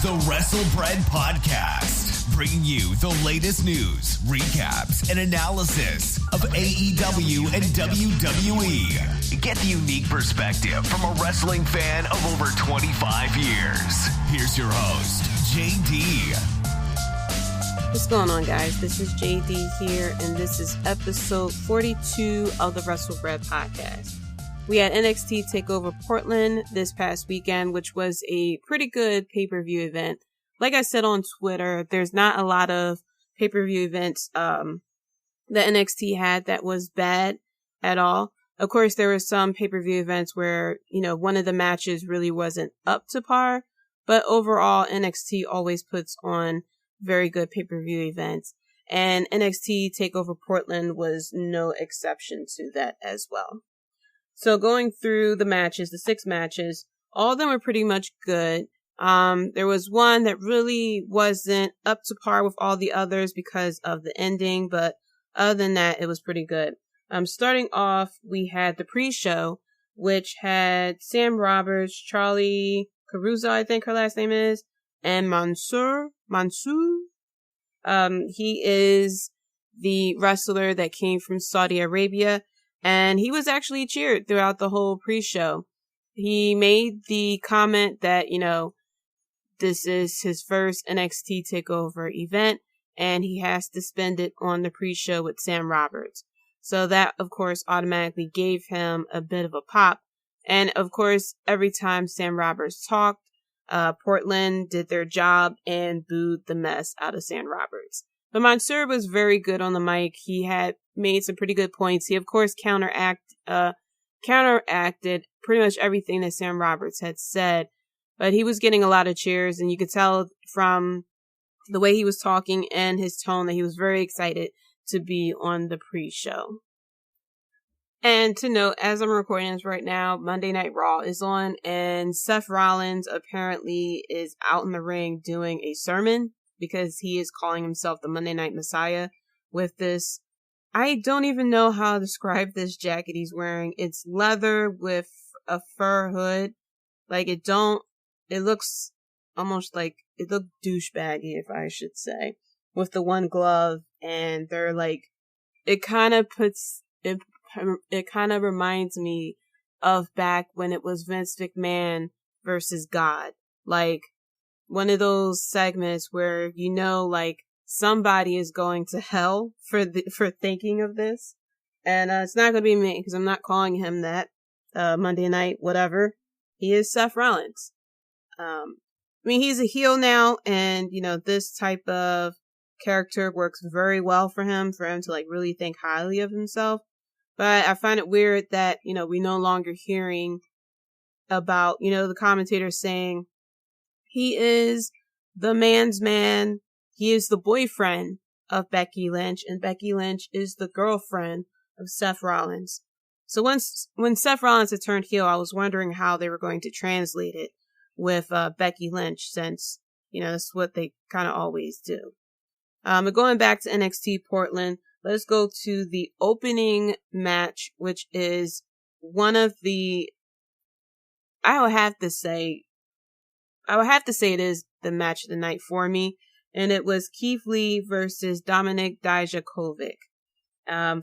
is the Wrestlebread Podcast, bringing you the latest news, recaps, and analysis of AEW and WWE. Get the unique perspective from a wrestling fan of over 25 years. Here's your host, Jaydee. What's going on, guys? This is Jaydee here, and this is episode 42 of the Wrestlebread Podcast. We had NXT Takeover Portland this past weekend, which was a pretty good pay-per-view event. Like I said on Twitter, there's not a lot of pay-per-view events that NXT had that was bad at all. Of course, there were some pay-per-view events where, one of the matches really wasn't up to par, but overall, NXT always puts on very good pay-per-view events, and NXT Takeover Portland was no exception to that as well. So going through the matches, the 6 matches, all of them were pretty much good. There was one that really wasn't up to par with all the others because of the ending, but other than that, it was pretty good. Starting off, we had the pre-show, which had Sam Roberts, Charlie Caruso, I think her last name is, and Mansoor. He is the wrestler that came from Saudi Arabia, and he was actually cheered throughout the whole pre-show. He made the comment that, this is his first NXT TakeOver event, and he has to spend it on the pre-show with Sam Roberts. So that, of course, automatically gave him a bit of a pop. And, of course, every time Sam Roberts talked, Portland did their job and booed the mess out of Sam Roberts. But Mansoor was very good on the mic. He had made some pretty good points. He, of course, counteracted pretty much everything that Sam Roberts had said. But he was getting a lot of cheers, and you could tell from the way he was talking and his tone that he was very excited to be on the pre-show. And to note, as I'm recording this right now, Monday Night Raw is on, and Seth Rollins apparently is out in the ring doing a sermon because he is calling himself the Monday Night Messiah with this. I don't even know how to describe this jacket he's wearing. It's leather with a fur hood. It looks almost like, it looked douchebaggy, if I should say, with the one glove, and they're like, it kind of reminds me of back when it was Vince McMahon versus God. Like, one of those segments where, somebody is going to hell for thinking of this. And it's not going to be me, because I'm not calling him that. Monday night, whatever. He is Seth Rollins. He's a heel now, and, this type of character works very well for him to, really think highly of himself. But I find it weird that, we're no longer hearing about, the commentators saying he is the man's man. He is the boyfriend of Becky Lynch, and Becky Lynch is the girlfriend of Seth Rollins. So when Seth Rollins had turned heel, I was wondering how they were going to translate it with Becky Lynch, since, that's what they kind of always do. But going back to NXT Portland, let's go to the opening match, which is one of the, I would have to say it is the match of the night for me. And it was Keith Lee versus Dominik Dijakovic,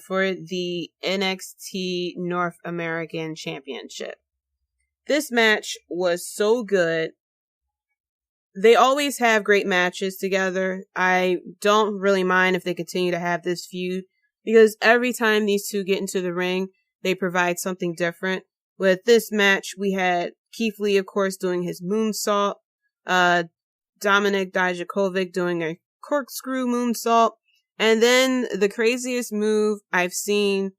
for the NXT North American Championship. This match was so good. They always have great matches together. I don't really mind if they continue to have this feud, because every time these two get into the ring, they provide something different. With this match, we had Keith Lee, of course, doing his moonsault, Dominik Dijakovic doing a corkscrew moonsault, and then the craziest move I've seen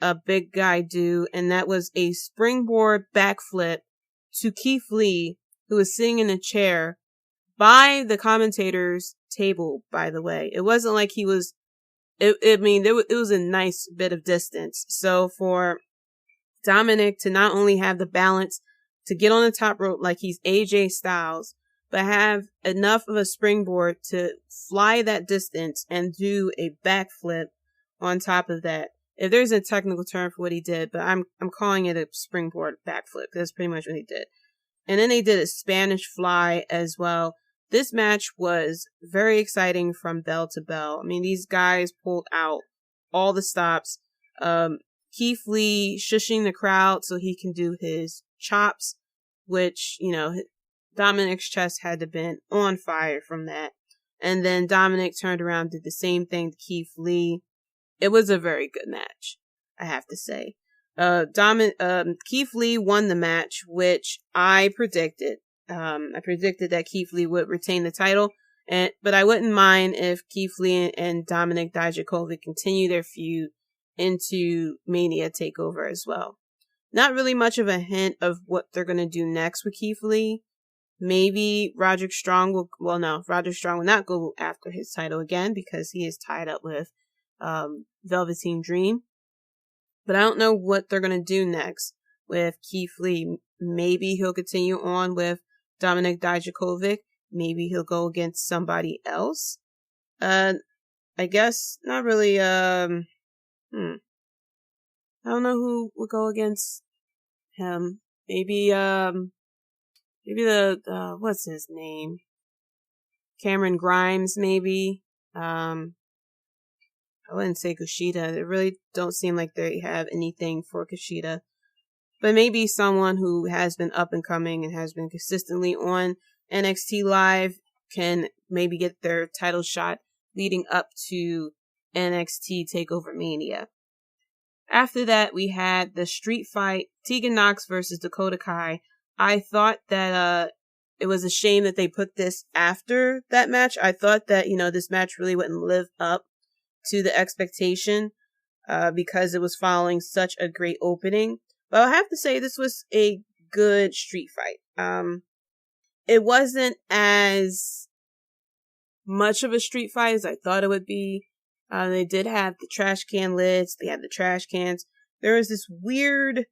a big guy do, and that was a springboard backflip to Keith Lee, who was sitting in a chair by the commentator's table, by the way. It wasn't like he was, it was a nice bit of distance. So for Dominik to not only have the balance to get on the top rope like he's AJ Styles, but have enough of a springboard to fly that distance and do a backflip on top of that. If there's a technical term for what he did, but I'm calling it a springboard backflip. That's pretty much what he did. And then they did a Spanish fly as well. This match was very exciting from bell to bell. I mean, these guys pulled out all the stops. Keith Lee shushing the crowd so he can do his chops, which, you know, Dominic's chest had to been on fire from that. And then Dominic turned around, did the same thing to Keith Lee. It was a very good match, I have to say. Keith Lee won the match, which I predicted. I predicted that Keith Lee would retain the title, but I wouldn't mind if Keith Lee and Dominik Dijakovic continue their feud into Mania Takeover as well. Not really much of a hint of what they're going to do next with Keith Lee. Maybe Roderick Strong will not go after his title again because he is tied up with Velveteen Dream. But I don't know what they're going to do next with Keith Lee. Maybe he'll continue on with Dominik Dijakovic. Maybe he'll go against somebody else. I guess not really. I don't know who will go against him. Maybe the what's his name? Cameron Grimes, maybe. I wouldn't say Kushida. They really don't seem like they have anything for Kushida. But maybe someone who has been up and coming and has been consistently on NXT Live can maybe get their title shot leading up to NXT Takeover Mania. After that, we had the street fight, Tegan Nox versus Dakota Kai. I thought that it was a shame that they put this after that match. I thought that, this match really wouldn't live up to the expectation because it was following such a great opening. But I have to say this was a good street fight. It wasn't as much of a street fight as I thought it would be. They did have the trash can lids. They had the trash cans. There was this weird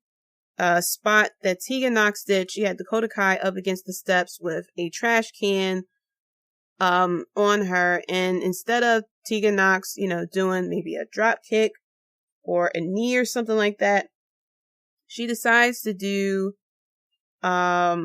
spot that Tegan Nox did. She had Dakota Kai up against the steps with a trash can on her. And instead of Tegan Nox, doing maybe a drop kick or a knee or something like that, she decides to do, I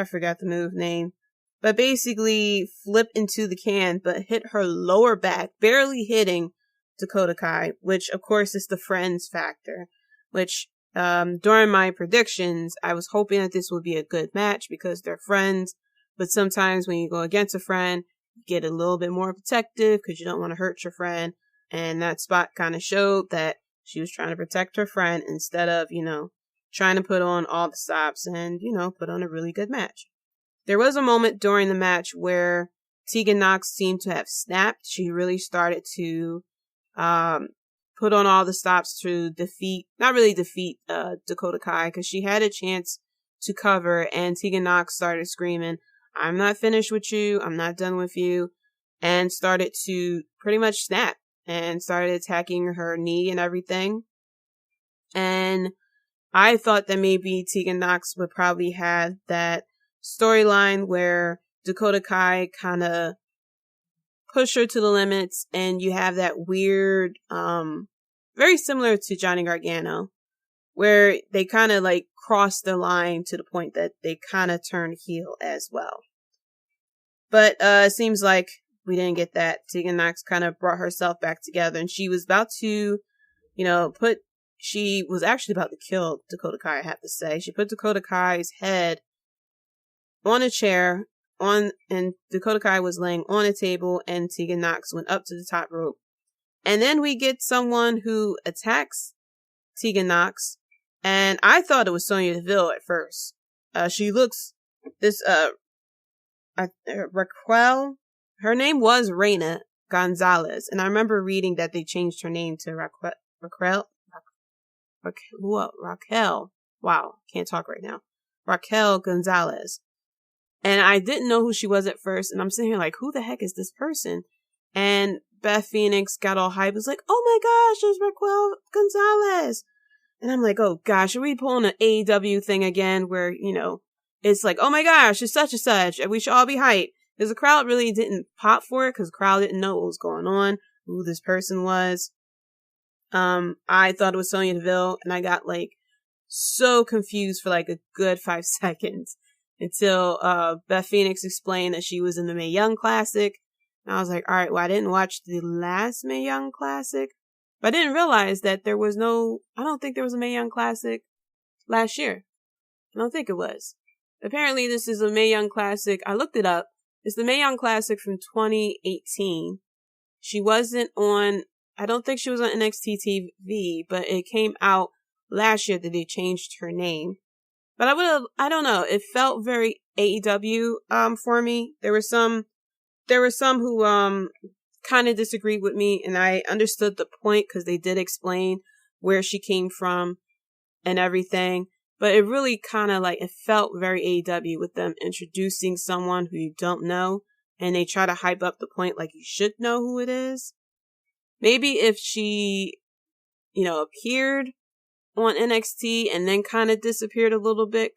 forgot the move name, but basically flip into the can, but hit her lower back, barely hitting Dakota Kai, which of course is the friends factor, which, during my predictions, I was hoping that this would be a good match because they're friends, but sometimes when you go against a friend, you get a little bit more protective because you don't want to hurt your friend, and that spot kind of showed that she was trying to protect her friend instead of, trying to put on all the stops and, put on a really good match. There was a moment during the match where Tegan Nox seemed to have snapped. She really started to put on all the stops to not really defeat Dakota Kai, because she had a chance to cover, and Tegan Nox started screaming, "I'm not finished with you. I'm not done with you," and started to pretty much snap and started attacking her knee and everything. And I thought that maybe Tegan Nox would probably have that storyline where Dakota Kai kind of push her to the limits, and you have that weird, very similar to Johnny Gargano, where they kind of like cross the line to the point that they kind of turn heel as well. But it seems like we didn't get that. Tegan Nox kind of brought herself back together, and she was about to, she was actually about to kill Dakota Kai, I have to say. She put Dakota Kai's head on a chair, and Dakota Kai was laying on a table, and Tegan Nox went up to the top rope. And then we get someone who attacks Tegan Nox, and I thought it was Sonya Deville at first. She looks, Raquel, her name was Reina Gonzalez, and I remember reading that they changed her name to Raquel. Wow, can't talk right now. Raquel Gonzalez. And I didn't know who she was at first, and I'm sitting here like, who the heck is this person? And Beth Phoenix got all hyped. Was like, oh my gosh, there's Raquel Gonzalez. And I'm like, oh gosh, are we pulling an AEW thing again where, it's like, oh my gosh, it's such and such, and we should all be hyped. Because the crowd really didn't pop for it, because the crowd didn't know what was going on, who this person was. I thought it was Sonya Deville, and I got so confused for a good 5 seconds. until Beth Phoenix explained that she was in the Mae Young Classic. And I was like, all right, well, I didn't watch the last Mae Young Classic, but I didn't realize that I don't think there was a Mae Young Classic last year. I don't think it was. Apparently, this is a Mae Young Classic. I looked it up. It's the Mae Young Classic from 2018. She wasn't on, I don't think she was on NXT TV, but it came out last year that they changed her name. But I don't know, it felt very AEW, for me. There were some who, kind of disagreed with me, and I understood the point because they did explain where she came from and everything. But it really kind of it felt very AEW with them introducing someone who you don't know, and they try to hype up the point like you should know who it is. Maybe if she, appeared on NXT and then kind of disappeared a little bit,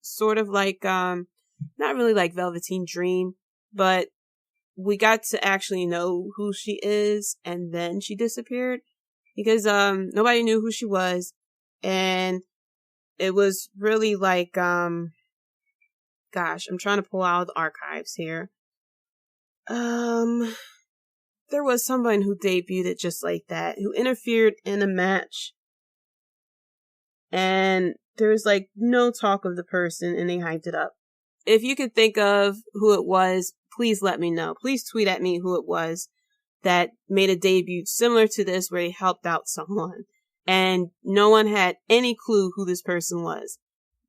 sort of not really like Velveteen Dream, but we got to actually know who she is, and then she disappeared because nobody knew who she was, and it was really gosh, I'm trying to pull out the archives here. There was someone who debuted just like that, who interfered in a match, and there was no talk of the person, and they hyped it up. If you could think of who it was, please let me know. Please tweet at me who it was that made a debut similar to this where he helped out someone and no one had any clue who this person was.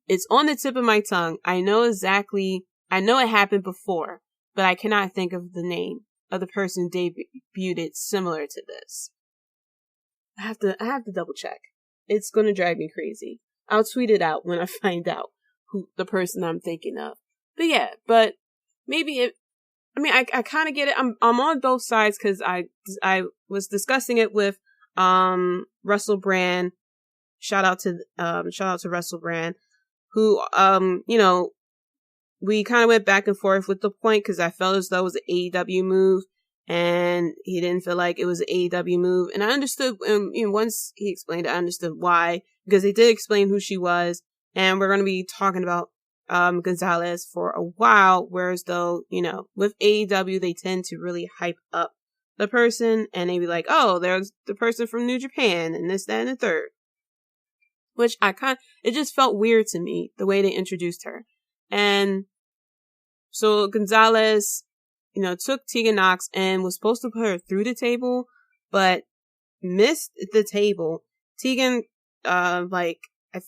It's on the tip of my tongue. I know it happened before, but I cannot think of the name of the person who debuted similar to this. I have to double check. It's going to drive me crazy. I'll tweet it out when I find out who the person I'm thinking of. But yeah, maybe I kind of get it. I'm on both sides because I was discussing it with Wrestlebread. Shout out to Wrestlebread, who we kind of went back and forth with the point because I felt as though it was an AEW move, and he didn't feel like it was an AEW move. And I understood, once he explained it, I understood why, because he did explain who she was, and we're going to be talking about Gonzalez for a while, whereas though, with AEW, they tend to really hype up the person, and they be like, oh, there's the person from New Japan, and this, that, and the third. Which it just felt weird to me, the way they introduced her. And so Gonzalez, took Tegan Nox and was supposed to put her through the table, but missed the table. Tegan, I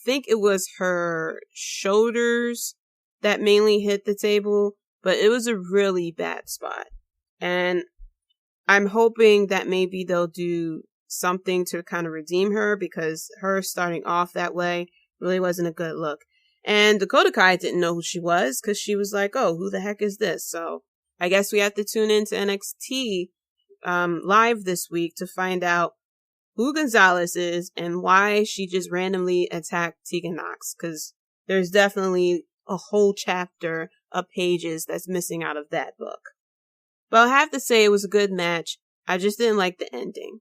think it was her shoulders that mainly hit the table, but it was a really bad spot. And I'm hoping that maybe they'll do something to kind of redeem her, because her starting off that way really wasn't a good look. And Dakota Kai didn't know who she was because she was like, oh, who the heck is this? So I guess we have to tune into NXT live this week to find out who Gonzalez is and why she just randomly attacked Tegan Nox, because there's definitely a whole chapter of pages that's missing out of that book. But I have to say it was a good match. I just didn't like the ending.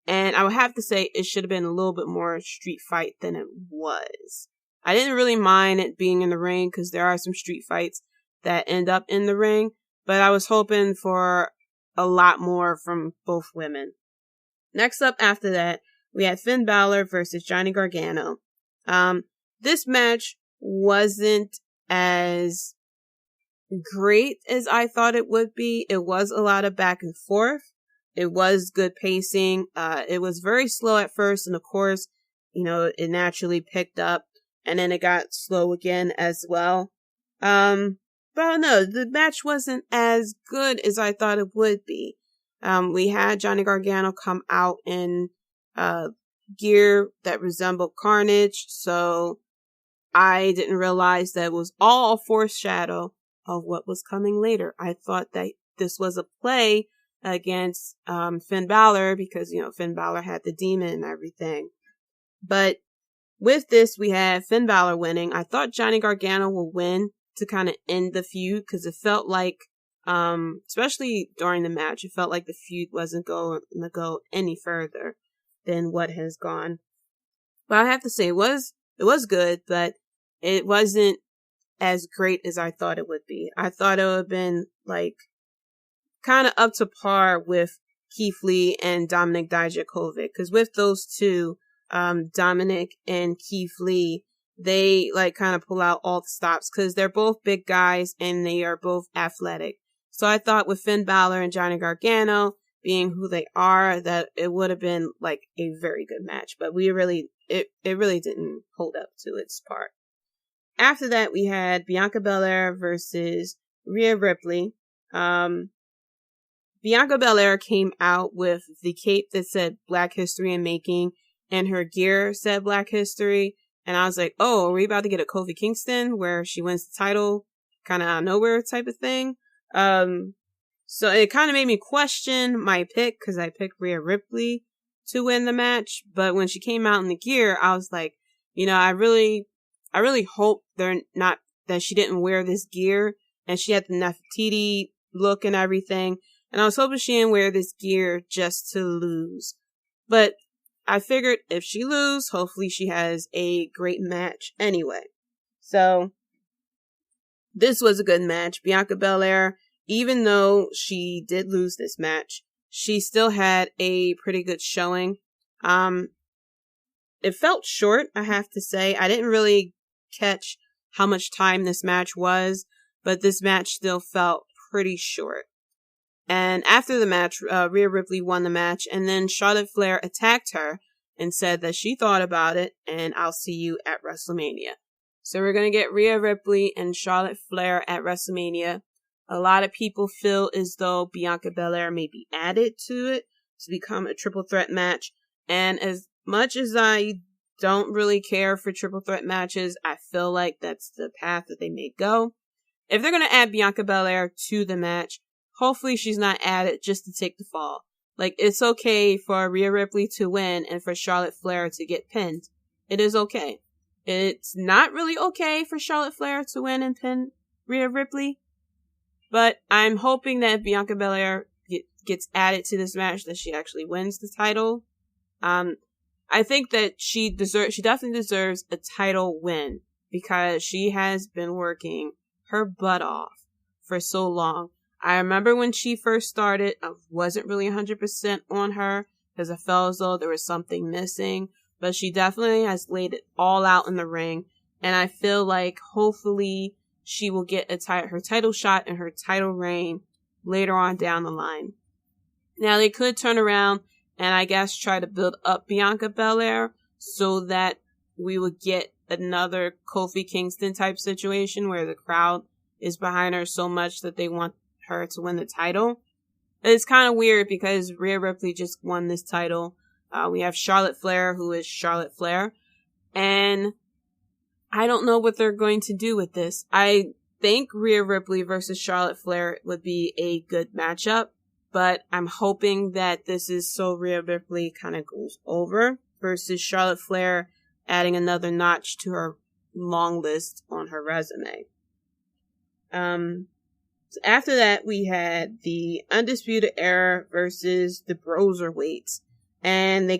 And I would have to say it should have been a little bit more street fight than it was. I didn't really mind it being in the ring because there are some street fights that end up in the ring, but I was hoping for a lot more from both women. Next up after that, we had Finn Balor versus Johnny Gargano. This match wasn't as great as I thought it would be. It was a lot of back and forth. It was good pacing. It was very slow at first, and of course, it naturally picked up, and then it got slow again as well. But no, the match wasn't as good as I thought it would be. We had Johnny Gargano come out in gear that resembled Carnage, so I didn't realize that it was all a foreshadow of what was coming later. I thought that this was a play against Finn Balor because, Finn Balor had the demon and everything. But with this, we had Finn Balor winning. I thought Johnny Gargano would win to kind of end the feud because it felt like, especially during the match, it felt like the feud wasn't going to go any further than what has gone. But I have to say, it was good, but it wasn't as great as I thought it would be. I thought it would have been like kind of up to par with Keith Lee and Dominic Dijakovic, because with those two, Dominic and Keith Lee, they like kind of pull out all the stops because they're both big guys and they are both athletic. So I thought with Finn Balor and Johnny Gargano being who they are, that it would have been like a very good match, but it really didn't hold up to its part. After that, we had Bianca Belair versus Rhea Ripley. Bianca Belair came out with the cape that said Black History in Making, and her gear said Black History. And I was like, oh, are we about to get a Kofi Kingston where she wins the title kind of out of nowhere type of thing? So it kind of made me question my pick because I picked Rhea Ripley to win the match. But when she came out in the gear, I was like, I really hope that she didn't wear this gear and she had the Nefertiti look and everything. And I was hoping she didn't wear this gear just to lose. But I figured if she loses, hopefully she has a great match anyway. So this was a good match. Bianca Belair, even though she did lose this match, she still had a pretty good showing. It felt short, I have to say. I didn't really catch how much time this match was, but this match still felt pretty short. And after the match, Rhea Ripley won the match, and then Charlotte Flair attacked her and said that she thought about it, and I'll see you at WrestleMania. So we're going to get Rhea Ripley and Charlotte Flair at WrestleMania. A lot of people feel as though Bianca Belair may be added to it to become a triple threat match. And as much as I don't really care for triple threat matches, I feel like that's the path that they may go. If they're going to add Bianca Belair to the match, hopefully she's not added just to take the fall. Like, it's okay for Rhea Ripley to win and for Charlotte Flair to get pinned. It is okay. It's not really okay for Charlotte Flair to win and pin Rhea Ripley. But I'm hoping that Bianca Belair gets added to this match, that she actually wins the title. I think that she definitely deserves a title win because she has been working her butt off for so long. I remember when she first started, I wasn't really 100% on her because I felt as though there was something missing, but she definitely has laid it all out in the ring. And I feel like hopefully she will get her title shot and her title reign later on down the line. Now they could turn around and I guess try to build up Bianca Belair so that we would get another Kofi Kingston type situation where the crowd is behind her so much that they want her to win the title. It's kind of weird because Rhea Ripley just won this title. We have Charlotte Flair, who is Charlotte Flair, and I don't know what they're going to do with this. I think Rhea Ripley versus Charlotte Flair would be a good matchup, but I'm hoping that this is so Rhea Ripley kind of goes over versus Charlotte Flair adding another notch to her long list on her resume. So after that, we had the Undisputed Era versus the Broserweights. And the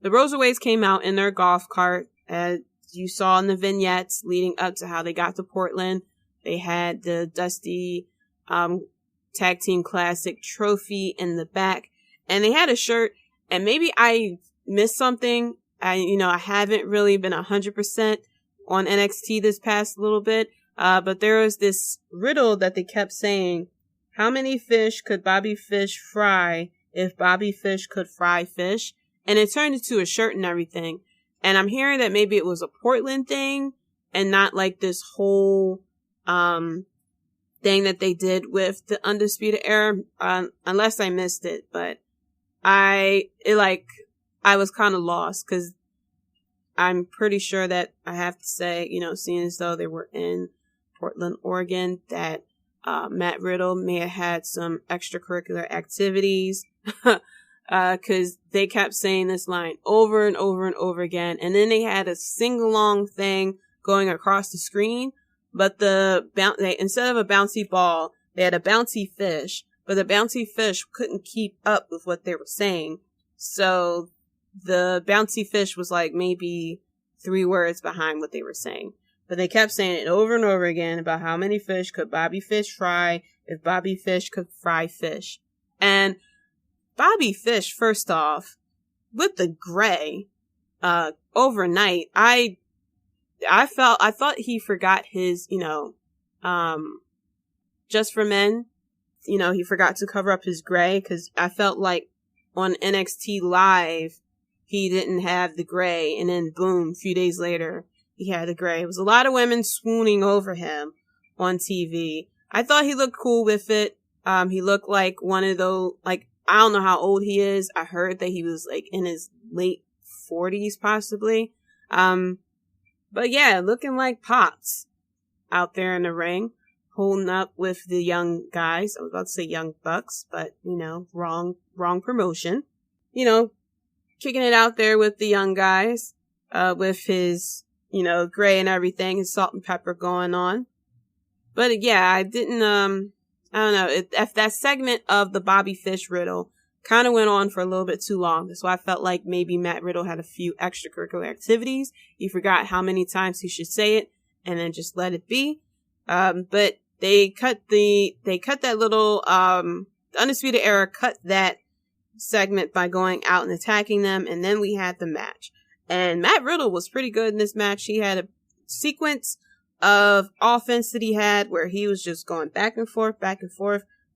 Broserweights came out in their golf cart, as you saw in the vignettes leading up to how they got to Portland. They had the Dusty Tag Team Classic trophy in the back, and they had a shirt, and maybe I missed something. I haven't really been 100% on NXT this past little bit, but there was this riddle that they kept saying, how many fish could Bobby Fish fry if Bobby Fish could fry fish? And it turned into a shirt and everything. And I'm hearing that maybe it was a Portland thing and not like this whole thing that they did with the Undisputed Era, unless I missed it. But I was kind of lost because I'm pretty sure that I have to say, seeing as though they were in Portland, Oregon, that Matt Riddle may have had some extracurricular activities because they kept saying this line over and over and over again. And then they had a sing-along thing going across the screen, but instead of a bouncy ball, they had a bouncy fish, but the bouncy fish couldn't keep up with what they were saying. So the bouncy fish was like maybe 3 words behind what they were saying. but they kept saying it over and over again about how many fish could Bobby Fish fry if Bobby Fish could fry fish. And Bobby Fish, first off, with the gray, overnight, I thought he forgot his, Just for Men, he forgot to cover up his gray, because I felt like on NXT Live, he didn't have the gray, and then boom, a few days later, he had the gray. It was a lot of women swooning over him on TV. I thought he looked cool with it. He looked like one of those, like, I don't know how old he is. I heard that he was like in his late 40s possibly. But yeah, looking like Pops out there in the ring, holding up with the young guys. I was about to say Young Bucks, but wrong promotion. Kicking it out there with the young guys, with his, gray and everything, his salt and pepper going on. But yeah, I didn't, I don't know, if that segment of the Bobby Fish riddle kind of went on for a little bit too long. That's why I felt like maybe Matt Riddle had a few extracurricular activities. He forgot how many times he should say it and then just let it be. But they cut that little, Undisputed Era cut that segment by going out and attacking them. And then we had the match. And Matt Riddle was pretty good in this match. He had a sequence of offense that he had where he was just going back and forth,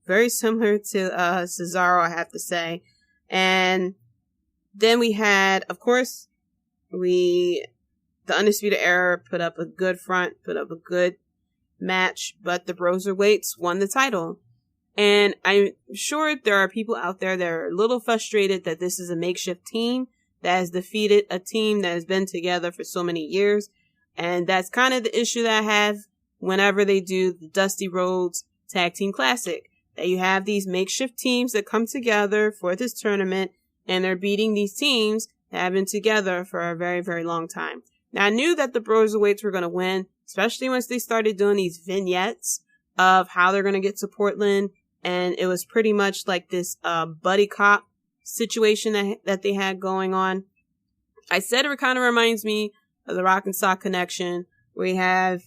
very similar to Cesaro, I have to say. And then we had, of course, the Undisputed Era put up a good front, put up a good match, but the Broserweights won the title. And I'm sure there are people out there that are a little frustrated that this is a makeshift team that has defeated a team that has been together for so many years. And that's kind of the issue that I have whenever they do the Dusty Rhodes Tag Team Classic. That you have these makeshift teams that come together for this tournament, and they're beating these teams that have been together for a very, very long time. Now, I knew that the Broserweights were going to win, especially once they started doing these vignettes of how they're going to get to Portland. And it was pretty much like this buddy cop situation that they had going on. I said it kind of reminds me of the Rock and Sock Connection, where you have,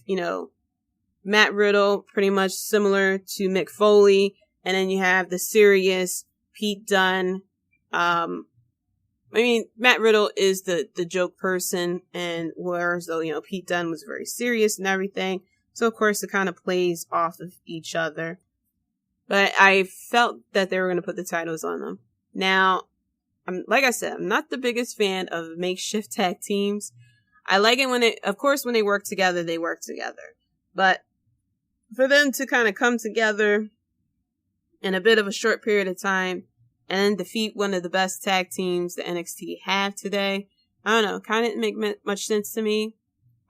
Matt Riddle, pretty much similar to Mick Foley, and then you have the serious Pete Dunne. Matt Riddle is the joke person, and whereas though, Pete Dunne was very serious and everything. So of course it kind of plays off of each other. But I felt that they were going to put the titles on them. Now, like I said, I'm not the biggest fan of makeshift tag teams. I like it when they work together, they work together. But for them to kind of come together in a bit of a short period of time and defeat one of the best tag teams the NXT have today, I don't know, kind of didn't make much sense to me.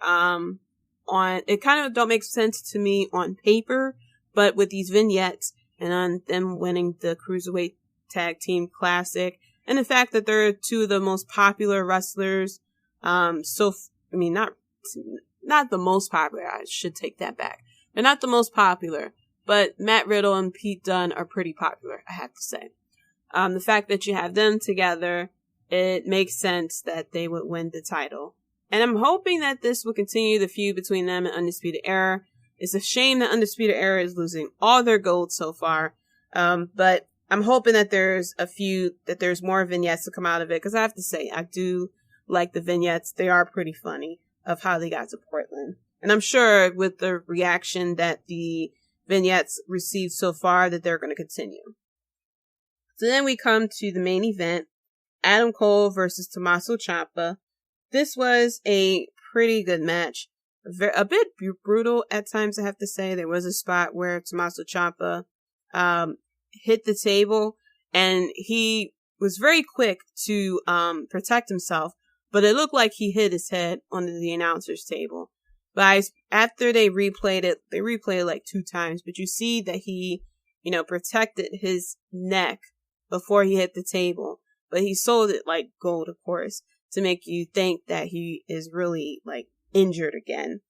It kind of don't make sense to me on paper, but with these vignettes and on them winning the Cruiserweight Tag Team Classic, and the fact that they're two of the most popular wrestlers, not the most popular, I should take that back. They're not the most popular, but Matt Riddle and Pete Dunne are pretty popular, I have to say. The fact that you have them together, it makes sense that they would win the title. And I'm hoping that this will continue the feud between them and Undisputed Era. It's a shame that Undisputed Era is losing all their gold so far. But I'm hoping that there's more vignettes to come out of it. Because I have to say, I do like the vignettes. They are pretty funny of how they got to Portland. And I'm sure with the reaction that the vignettes received so far that they're going to continue. So then we come to the main event, Adam Cole versus Tommaso Ciampa. This was a pretty good match. A bit brutal at times, I have to say. There was a spot where Tommaso Ciampa hit the table, and he was very quick to protect himself, but it looked like he hit his head onto the announcer's table. But after they replayed it like 2 times, but you see that he, protected his neck before he hit the table. But he sold it like gold, of course, to make you think that he is really like injured again.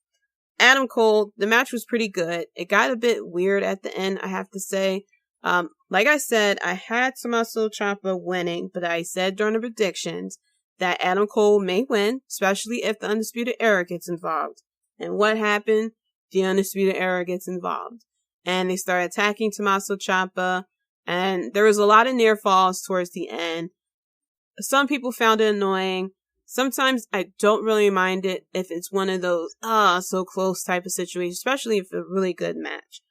Adam Cole, the match was pretty good. It got a bit weird at the end, I have to say. Like I said, I had Tommaso Ciampa winning, but I said during the predictions that Adam Cole may win, especially if the Undisputed Era gets involved. And what happened? The Undisputed Era gets involved. And they start attacking Tommaso Ciampa. And there was a lot of near falls towards the end. Some people found it annoying. Sometimes I don't really mind it if it's one of those, so close type of situations, especially if it's a really good match.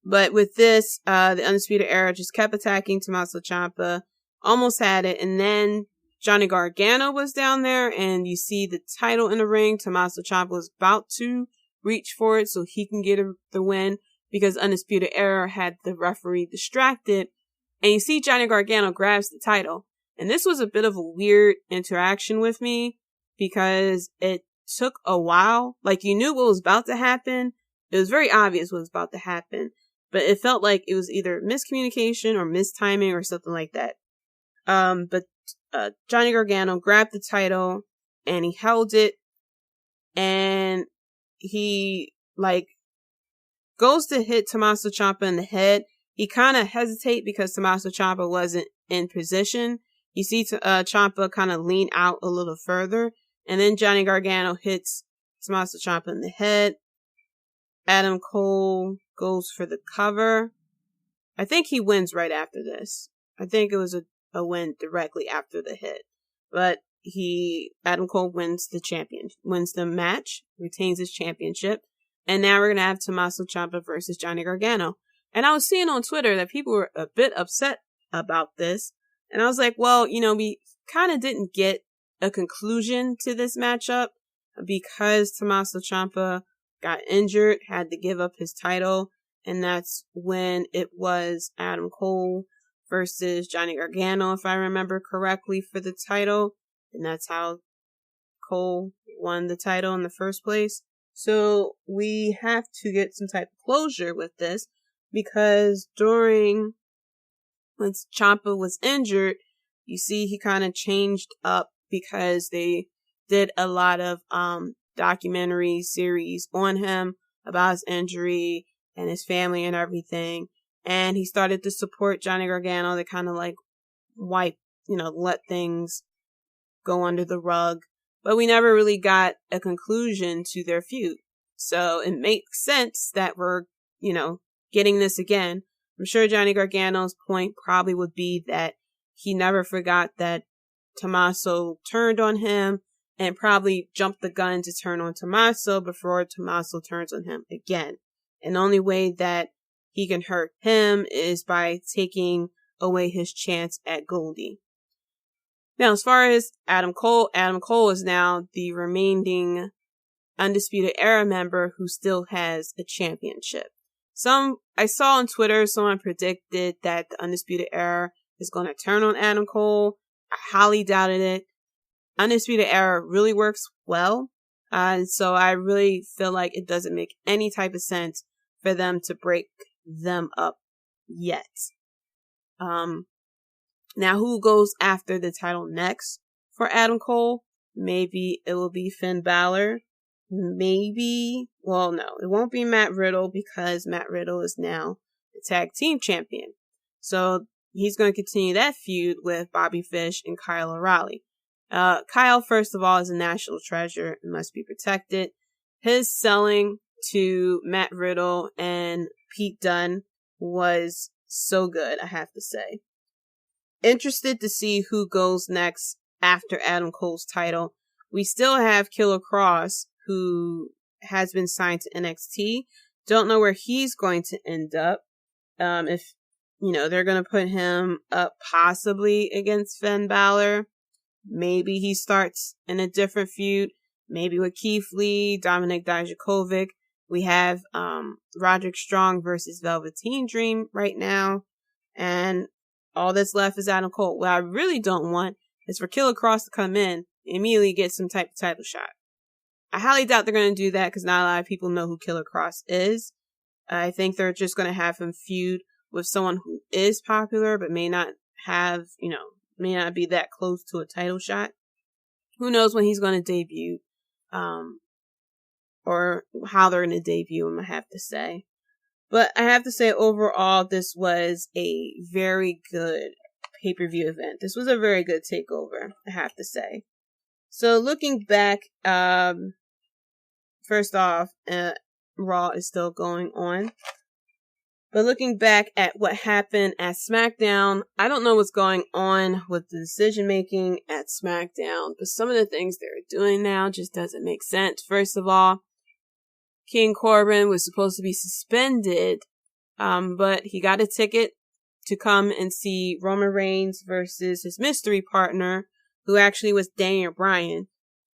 But with this, the Undisputed Era just kept attacking Tommaso Ciampa, almost had it, and then Johnny Gargano was down there, and you see the title in the ring. Tommaso Ciampa was about to reach for it so he can get the win, because Undisputed Era had the referee distracted, and you see Johnny Gargano grabs the title. And this was a bit of a weird interaction with me, because it took a while. Like, you knew what was about to happen. It was very obvious what was about to happen. But it felt like it was either miscommunication or mistiming or something like that. But Johnny Gargano grabbed the title and he held it, and he goes to hit Tommaso Ciampa in the head. He kind of hesitate because Tommaso Ciampa wasn't in position. You see Ciampa kind of lean out a little further, and then Johnny Gargano hits Tommaso Ciampa in the head. Adam Cole goes for the cover. I think he wins right after this. I think it was a win directly after the hit. But Adam Cole wins the match, retains his championship. And now we're going to have Tommaso Ciampa versus Johnny Gargano. And I was seeing on Twitter that people were a bit upset about this. And I was like, well, we kind of didn't get a conclusion to this matchup because Tommaso Ciampa got injured, had to give up his title. And that's when it was Adam Cole versus Johnny Gargano, if I remember correctly, for the title. And that's how Cole won the title in the first place. So we have to get some type of closure with this, because when Ciampa was injured, you see he kind of changed up because they did a lot of documentary series on him about his injury and his family and everything. And he started to support Johnny Gargano to kind of let things go under the rug. But we never really got a conclusion to their feud. So it makes sense that we're, getting this again. I'm sure Johnny Gargano's point probably would be that he never forgot that Tommaso turned on him, and probably jumped the gun to turn on Tommaso before Tommaso turns on him again. And the only way that he can hurt him is by taking away his chance at Goldie. Now, as far as Adam Cole is now the remaining Undisputed Era member who still has a championship. I saw on Twitter, someone predicted that the Undisputed Era is going to turn on Adam Cole. I highly doubted it. Undisputed Era really works well. And so I really feel like it doesn't make any type of sense for them to break them up yet. Now, who goes after the title next for Adam Cole? Maybe it will be Finn Balor. No, it won't be Matt Riddle, because Matt Riddle is now the tag team champion. So he's going to continue that feud with Bobby Fish and Kyle O'Reilly. Kyle, first of all, is a national treasure and must be protected. His selling to Matt Riddle and Pete Dunne was so good, I have to say. Interested to see who goes next after Adam Cole's title. We still have Killer Kross, who has been signed to NXT. Don't know where he's going to end up. If, they're going to put him up possibly against Finn Balor. Maybe he starts in a different feud. Maybe with Keith Lee, Dominik Dijakovic. We have Roderick Strong versus Velveteen Dream right now. And all that's left is Adam Cole. What I really don't want is for Killer Kross to come in and immediately get some type of title shot. I highly doubt they're going to do that, because not a lot of people know who Killer Kross is. I think they're just going to have him feud with someone who is popular, but may not be that close to a title shot. Who knows when he's going to debut, or how they're going to debut him, I have to say. But I have to say, overall, this was a very good pay-per-view event. This was a very good takeover, I have to say. So looking back, first off, Raw is still going on. But looking back at what happened at Smackdown, I don't know what's going on with the decision making at Smackdown, but some of the things they're doing now just doesn't make sense. First of all, King Corbin was supposed to be suspended, but he got a ticket to come and see Roman Reigns versus his mystery partner, who actually was Daniel Bryan.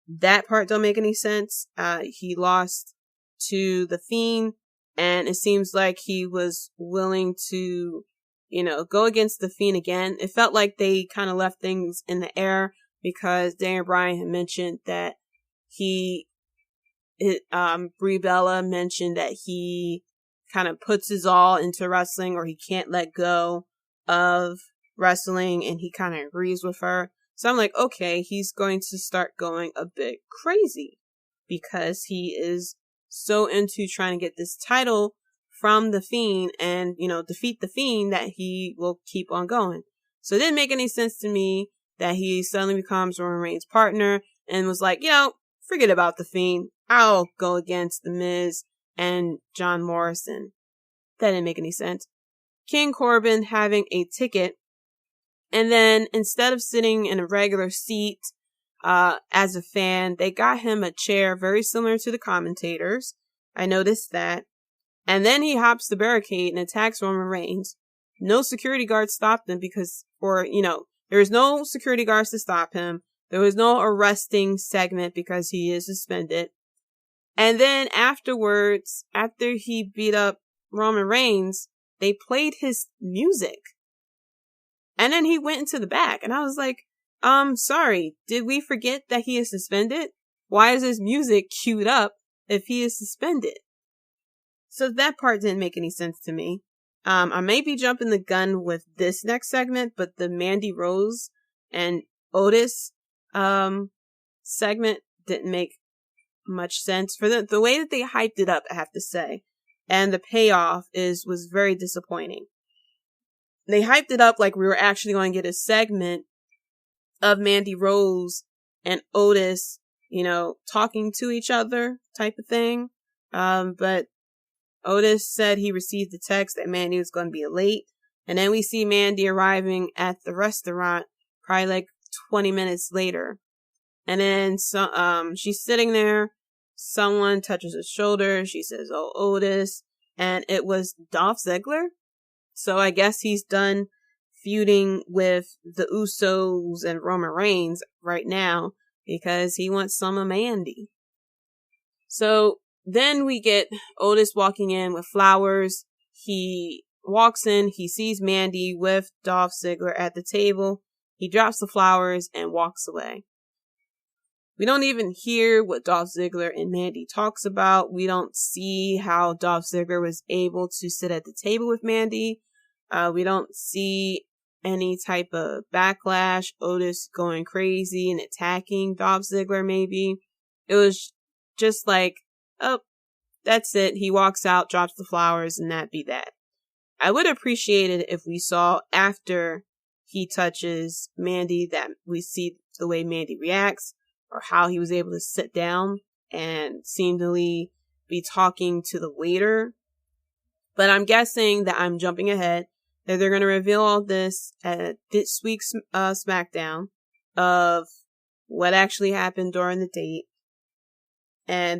That part don't make any sense. He lost to The Fiend, and it seems like he was willing to, go against The Fiend again. It felt like they kind of left things in the air because Daniel Bryan had mentioned that Brie Bella mentioned that he kind of puts his all into wrestling, or he can't let go of wrestling, and he kind of agrees with her. So I'm like, okay, he's going to start going a bit crazy because he is so into trying to get this title from The Fiend and, defeat The Fiend that he will keep on going. So it didn't make any sense to me that he suddenly becomes Roman Reigns' partner and was like, forget about The Fiend. I'll go against The Miz and John Morrison. That didn't make any sense. King Corbin having a ticket, and then instead of sitting in a regular seat as a fan, they got him a chair very similar to the commentators. I noticed that. And then he hops the barricade and attacks Roman Reigns. No security guards stopped him there was no security guards to stop him. There was no arresting segment because he is suspended. And then afterwards, after he beat up Roman Reigns, they played his music. And then he went into the back. And I was like, sorry, did we forget that he is suspended? Why is his music queued up if he is suspended? So that part didn't make any sense to me. I may be jumping the gun with this next segment, but the Mandy Rose and Otis segment didn't make much sense for the way that they hyped it up, I have to say. And the payoff was very disappointing. They hyped it up like we were actually going to get a segment of Mandy Rose and Otis, talking to each other type of thing. But Otis said he received the text that Mandy was going to be late. And then we see Mandy arriving at the restaurant probably like 20 minutes later. And then she's sitting there. Someone touches her shoulder. She says, "Oh, Otis." And it was Dolph Ziggler. So I guess he's done feuding with the Usos and Roman Reigns right now because he wants some of Mandy. So then we get Otis walking in with flowers. He walks in, he sees Mandy with Dolph Ziggler at the table. He drops the flowers and walks away. We don't even hear what Dolph Ziggler and Mandy talks about. We don't see how Dolph Ziggler was able to sit at the table with Mandy. We don't see any type of backlash, Otis going crazy and attacking Dolph Ziggler maybe. It was just like, oh, that's it. He walks out, drops the flowers, and that be that. I would appreciate it if we saw after he touches Mandy that we see the way Mandy reacts, or how he was able to sit down and seemingly be talking to the waiter. But I'm guessing that I'm jumping ahead, that they're going to reveal all this at this week's Smackdown of what actually happened during the date.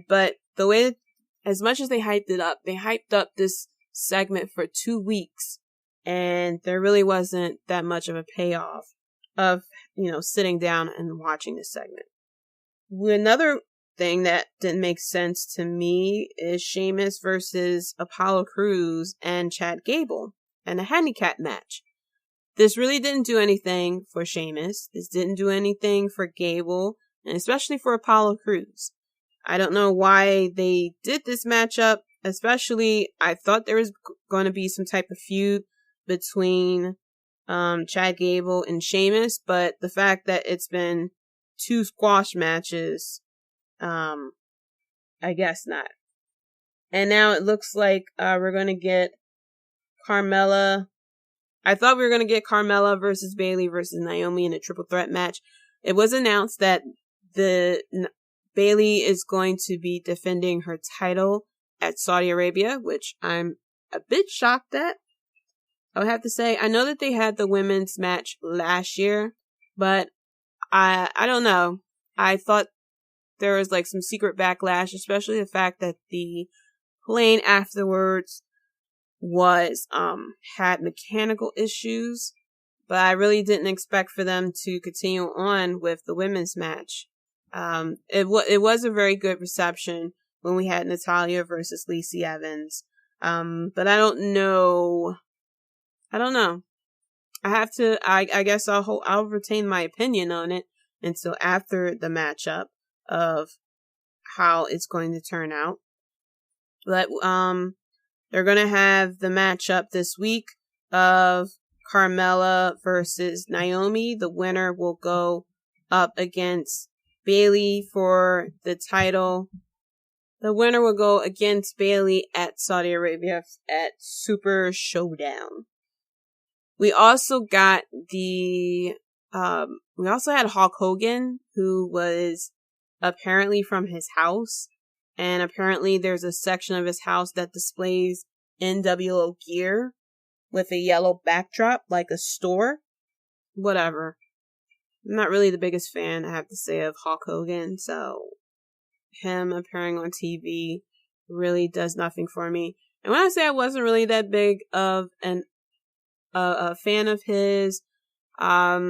But the way that, as much as they hyped up this segment for 2 weeks, and there really wasn't that much of a payoff of, sitting down and watching this segment. Another thing that didn't make sense to me is Sheamus versus Apollo Crews and Chad Gable and a handicap match. This really didn't do anything for Sheamus. This didn't do anything for Gable, and especially for Apollo Crews. I don't know why they did this matchup, especially I thought there was going to be some type of feud between Chad Gable and Sheamus, but the fact that it's been 2 squash matches, I guess not. And now it looks like we're going to get Carmella. I thought we were going to get Carmella versus Bayley versus Naomi in a triple threat match. It was announced that Bayley is going to be defending her title at Saudi Arabia, which I'm a bit shocked at. I would have to say, I know that they had the women's match last year, but I don't know. I thought there was like some secret backlash, especially the fact that the plane afterwards was had mechanical issues, but I really didn't expect for them to continue on with the women's match. It was a very good reception when we had Natalya versus Lacey Evans. But I don't know. I guess I'll retain my opinion on it until after the matchup of how it's going to turn out. But they're gonna have the matchup this week of Carmella versus Naomi. The winner will go up against Bayley for the title. The winner will go against Bayley at Saudi Arabia at Super Showdown. We also got we also had Hulk Hogan, who was apparently from his house. And apparently there's a section of his house that displays NWO gear with a yellow backdrop, like a store. Whatever. I'm not really the biggest fan, I have to say, of Hulk Hogan, so him appearing on TV really does nothing for me. And when I say I wasn't really that big of a fan of his, I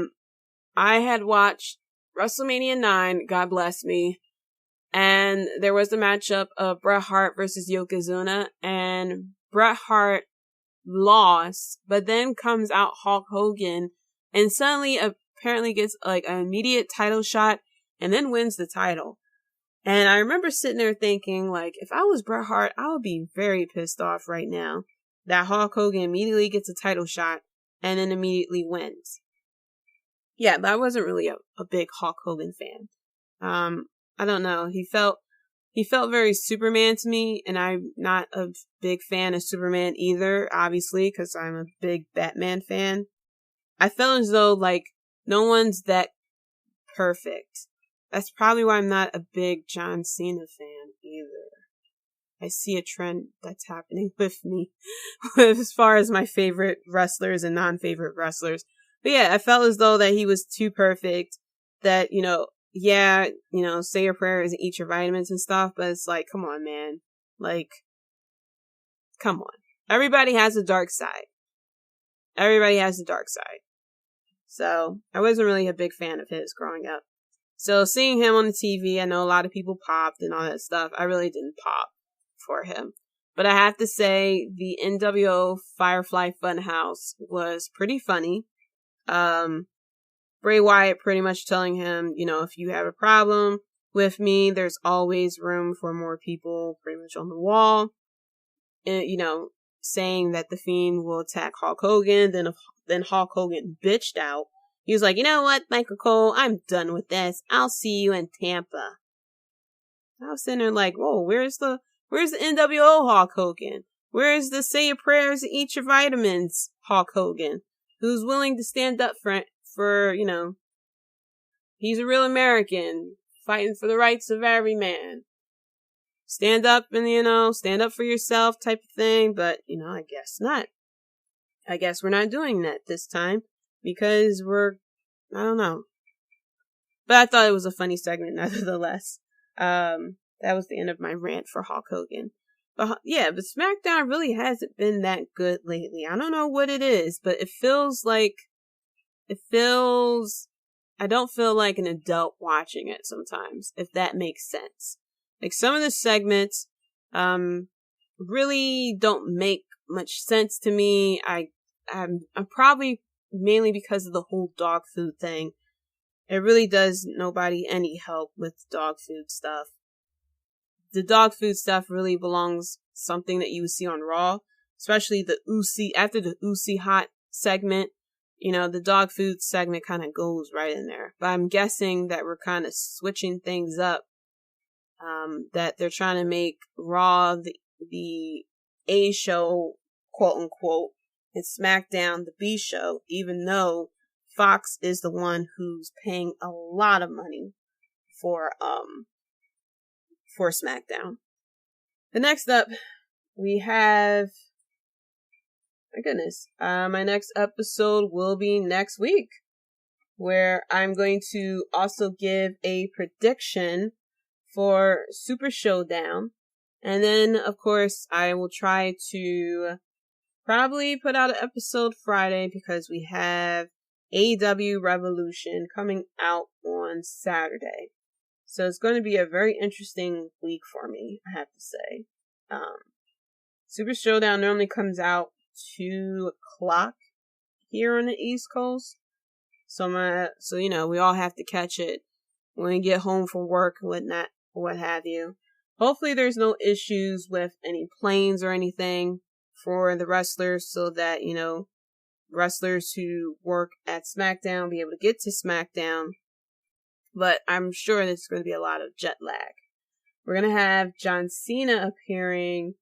had watched WrestleMania 9, God bless me, and there was the matchup of Bret Hart versus Yokozuna, and Bret Hart lost, but then comes out Hulk Hogan, and suddenly apparently gets like an immediate title shot, and then wins the title. And I remember sitting there thinking, like, if I was Bret Hart, I would be very pissed off right now that Hulk Hogan immediately gets a title shot and then immediately wins. Yeah, but I wasn't really a big Hulk Hogan fan. I don't know. He felt very Superman to me, and I'm not a big fan of Superman either, obviously, because I'm a big Batman fan. I felt as though, like, no one's that perfect. That's probably why I'm not a big John Cena fan either. I see a trend that's happening with me as far as my favorite wrestlers and non-favorite wrestlers. But yeah, I felt as though that he was too perfect, that, say your prayers and eat your vitamins and stuff, but it's like, come on, man. Like, come on. Everybody has a dark side. So, I wasn't really a big fan of his growing up. So, seeing him on the TV, I know a lot of people popped and all that stuff. I really didn't pop for him. But I have to say, the NWO Firefly Funhouse was pretty funny. Bray Wyatt pretty much telling him, if you have a problem with me, there's always room for more people pretty much on the wall. And, saying that the Fiend will attack Hulk Hogan. Then Hulk Hogan bitched out. He was like, you know what, Michael Cole, I'm done with this. I'll see you in Tampa. I was sitting there like, whoa, where's the NWO Hulk Hogan? Where's the say your prayers and eat your vitamins Hulk Hogan? Who's willing to stand up for he's a real American, fighting for the rights of every man. Stand up and, stand up for yourself type of thing, but, I guess not. I guess we're not doing that this time, because I don't know. But I thought it was a funny segment nevertheless. That was the end of my rant for Hulk Hogan. But yeah, but Smackdown really hasn't been that good lately. I don't know what it is, but I don't feel like an adult watching it sometimes, if that makes sense. Like, some of the segments, really don't make much sense to me. I'm probably mainly because of the whole dog food thing. It really does nobody any help with dog food stuff. The dog food stuff really belongs something that you would see on Raw, especially after the Uzi Hot segment. The dog food segment kind of goes right in there. But I'm guessing that we're kind of switching things up. That they're trying to make Raw the A show, quote unquote, and SmackDown the B show, even though Fox is the one who's paying a lot of money for SmackDown. The next up, we have, my goodness, my next episode will be next week, where I'm going to also give a prediction for Super Showdown. And then, of course, I will try to probably put out an episode Friday because we have AEW Revolution coming out on Saturday. So it's going to be a very interesting week for me, I have to say. Super Showdown normally comes out 2:00 here on the East Coast. So we all have to catch it when we get home from work and whatnot, what have you. Hopefully there's no issues with any planes or anything for the wrestlers so that, wrestlers who work at SmackDown be able to get to SmackDown. But I'm sure there's going to be a lot of jet lag. We're going to have John Cena appearing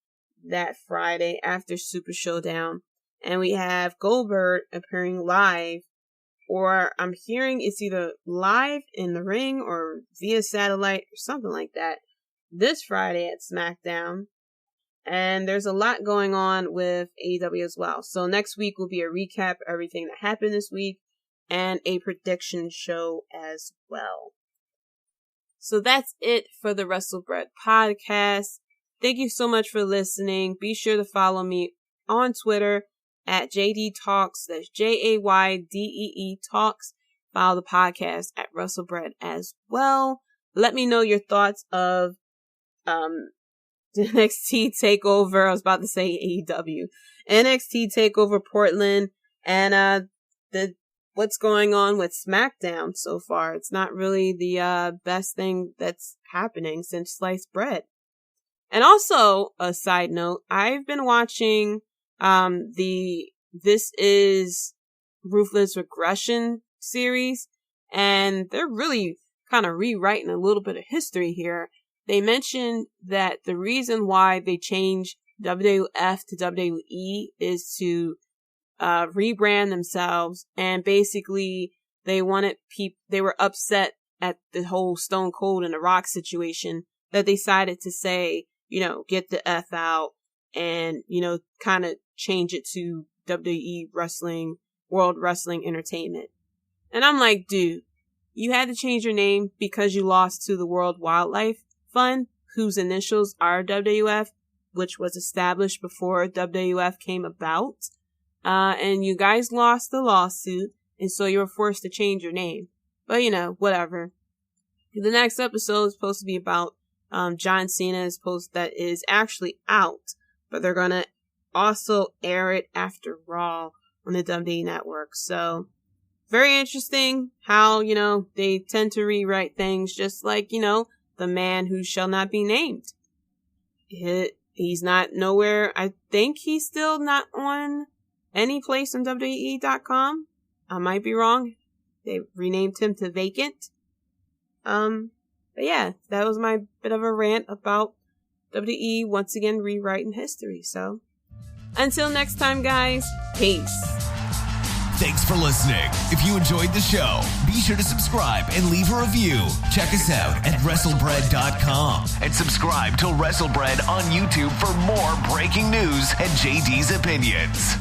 that Friday after Super Showdown. And we have Goldberg appearing live, or I'm hearing it's either live in the ring or via satellite or something like that, this Friday at SmackDown. And there's a lot going on with AEW as well. So next week will be a recap of everything that happened this week and a prediction show as well. So that's it for the Wrestlebread podcast. Thank you so much for listening. Be sure to follow me on Twitter at Jaydee Talks. That's JAYDEE Talks. Follow the podcast at Wrestlebread as well. Let me know your thoughts of the NXT Takeover. I was about to say AEW. NXT Takeover Portland and what's going on with Smackdown so far. It's not really the best thing that's happening since sliced bread. And also, a side note, I've been watching This Is Ruthless Regression series, and they're really kind of rewriting a little bit of history here. They mentioned that the reason why they changed WWF to WWE is to rebrand themselves, and basically they were upset at the whole Stone Cold and The Rock situation that they decided to say, get the F out and, kind of change it to WWE Wrestling, World Wrestling Entertainment. And I'm like, dude, you had to change your name because you lost to the World Wildlife Fund, whose initials are WWF, which was established before WWF came about. And you guys lost the lawsuit, and so you were forced to change your name. But, whatever. The next episode is supposed to be about John Cena, that is actually out, but they're going to also air it after Raw on the WWE Network. So, very interesting how, they tend to rewrite things just like, the man who shall not be named. He's not nowhere. I think he's still not on any place on WWE.com. I might be wrong. They renamed him to Vacant. But yeah, that was my bit of a rant about WWE once again rewriting history. So, until next time, guys, peace. Thanks for listening. If you enjoyed the show, be sure to subscribe and leave a review. Check us out at Wrestlebread.com and subscribe to Wrestlebread on YouTube for more breaking news and JD's opinions.